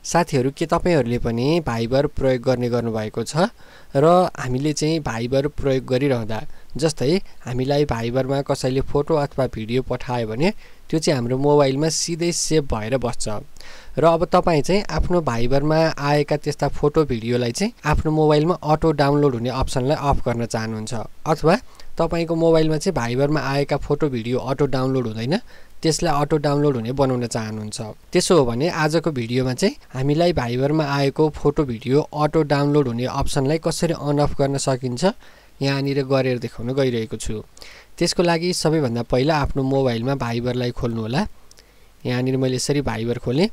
साथीहरु के तपाईहरुले पनि भाइबर प्रयोग गर्ने गर्नुभएको छ र हामीले चाहिँ भाइबर प्रयोग गरिरहँदा जस्तै हामीलाई भाइबरमा कसैले फोटो अथवा भिडियो पठायो भने त्यो चाहिँ हाम्रो मोबाइलमा सिधै सेभ भएर बस्छ र अब तपाई चाहिँ आफ्नो भाइबरमा आएका त्यस्ता फोटो भिडियोलाई चाहिँ आफ्नो मोबाइलमा अटो डाउनलोड हुने अप्सनलाई अफ गर्न चाहनुहुन्छ अथवा तपाईको मोबाइलमा चाहिँ भाइबरमा आएका फोटो भिडियो अटो डाउनलोड हुँदैन त्यसलाई अटो डाउनलोड हुने बनाउन चाहनुहुन्छ त्यसो हो भने आजको भिडियोमा चाहिँ हामीलाई भाइबरमा आएको फोटो भिडियो अटो डाउनलोड हुने अप्सनलाई कसरी अन अफ गर्न सकिन्छ यहाँनिर गरेर देखाउन गइरहेको छु त्यसको लागि सबैभन्दा पहिला आफ्नो मोबाइलमा भाइबरलाई खोल्नु होला यहाँनिर मैले यसरी भाइबर खोले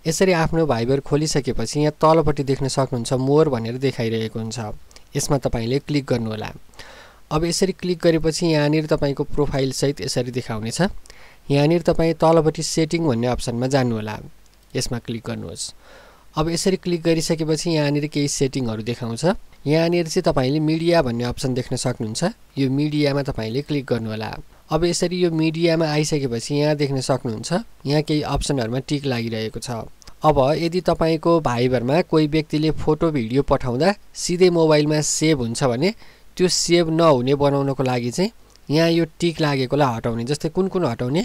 यसरी आफ्नो भाइबर खोलिसकेपछि यहाँ तलपट्टि देख्न सक्नुहुन्छ मोर भनेर देखाइरहेको हुन्छ यसमा तपाईले क्लिक गर्नु होला अब यसरी क्लिक गरेपछि यहाँनिर तपाईको प्रोफाइल सहित यसरी देखाउने छ यहाँनिर तपाई तलपट्टि सेटिङ भन्ने अप्सनमा जानु होला यसमा क्लिक गर्नुहोस् अब यसरी क्लिक गरिसकेपछि यहाँनिर केही सेटिङहरु देखाउँछ यहाँनिर चाहिँ तपाईले मिडिया भन्ने अप्सन देख्न सक्नुहुन्छ यो मिडियामा तपाईले क्लिक गर्नु होला अब यसरी यो मिडियामा आइसकेपछि यहाँ देख्न सक्नुहुन्छ यहाँ केही अप्सनहरुमा टिक लागिरहेको छ अब यदि तपाईको भाइबरमा कोही व्यक्तिले फोटो भिडियो पठाउँदा सिधै मोबाइलमा सेभ हुन्छ भने त्यो सेभ नहुने बनाउनको लागि चाहिँ यहाँ यो टिक लागेकोलाई हटाउने जस्तै कुन हटाउने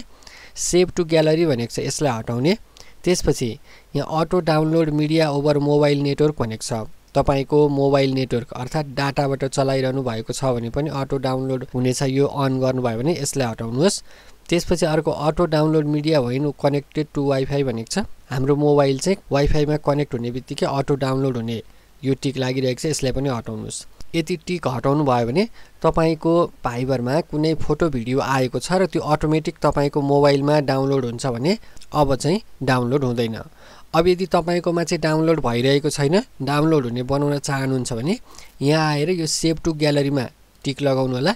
सेभ टु ग्यालरी भनेको छ यसलाई हटाउने त्यसपछि यहाँ auto download media over mobile network भनेको छ तपाईको मोबाइल नेटवर्क अर्थात डाटाबाट चलाइरहनु भएको छ भने पनि अटो डाउनलोड हुनेछ यो अन गर्नुभयो भने यसलाई हटाउनुहोस् त्यसपछि अर्को अटो डाउनलोड मिडिया होइन कनेक्टेड टु वाइफाई भनेको छ हाम्रो मोबाइल चाहिँ वाइफाईमा कनेक्ट हुने बित्तिकै अटो डाउनलोड हुने यो टिक लागिरहेको छ यसलाई पनि हटाउनुहोस् यदि टिक हटाउनु भयो भने तपाईको भाइबरमा कुनै फोटो भिडियो आएको छ र त्यो अटोमेटिक तपाईको मोबाइलमा डाउनलोड हुन्छ भने अब चाहिँ डाउनलोड हुँदैन अब यदि तपाईकोमा चाहिँ डाउनलोड भइरहेको छैन डाउनलोड हुने बनाउन चाहनुहुन्छ भने यहाँ आएर यो सेभ टु ग्यालरीमा टिक लगाउनु होला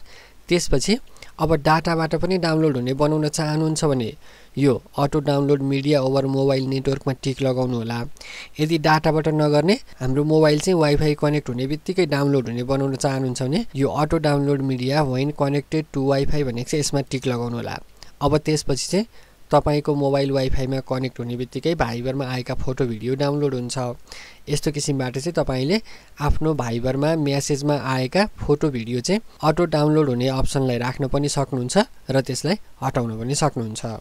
त्यसपछि अब डाटाबाट पनि डाउनलोड हुने बनाउन चाहनुहुन्छ भने यो auto download media over mobile नेटवर्कमा टिक लगाउनु होला यदि डाटाबाट नगर्ने हाम्रो मोबाइल चाहिँ वाइफाई कनेक्ट हुने बित्तिकै डाउनलोड हुने बनाउन चाहनुहुन्छ भने यो auto download media when connected to wifi भनेको चाहिँ यसमा टिक लगाउनु होला अब त्यसपछि चाहिँ तपाईको मोबाइल वाइफाईमा कनेक्ट हुने बित्तिकै भाइबरमा आएका फोटो भिडियो डाउनलोड हुन्छ यस्तो किसिमबाट चाहिँ तपाईले आफ्नो भाइबरमा मेसेजमा आएका फोटो भिडियो चाहिँ अटो डाउनलोड हुने अप्सनलाई राख्न पनि सक्नुहुन्छ र त्यसलाई हटाउन पनि सक्नुहुन्छ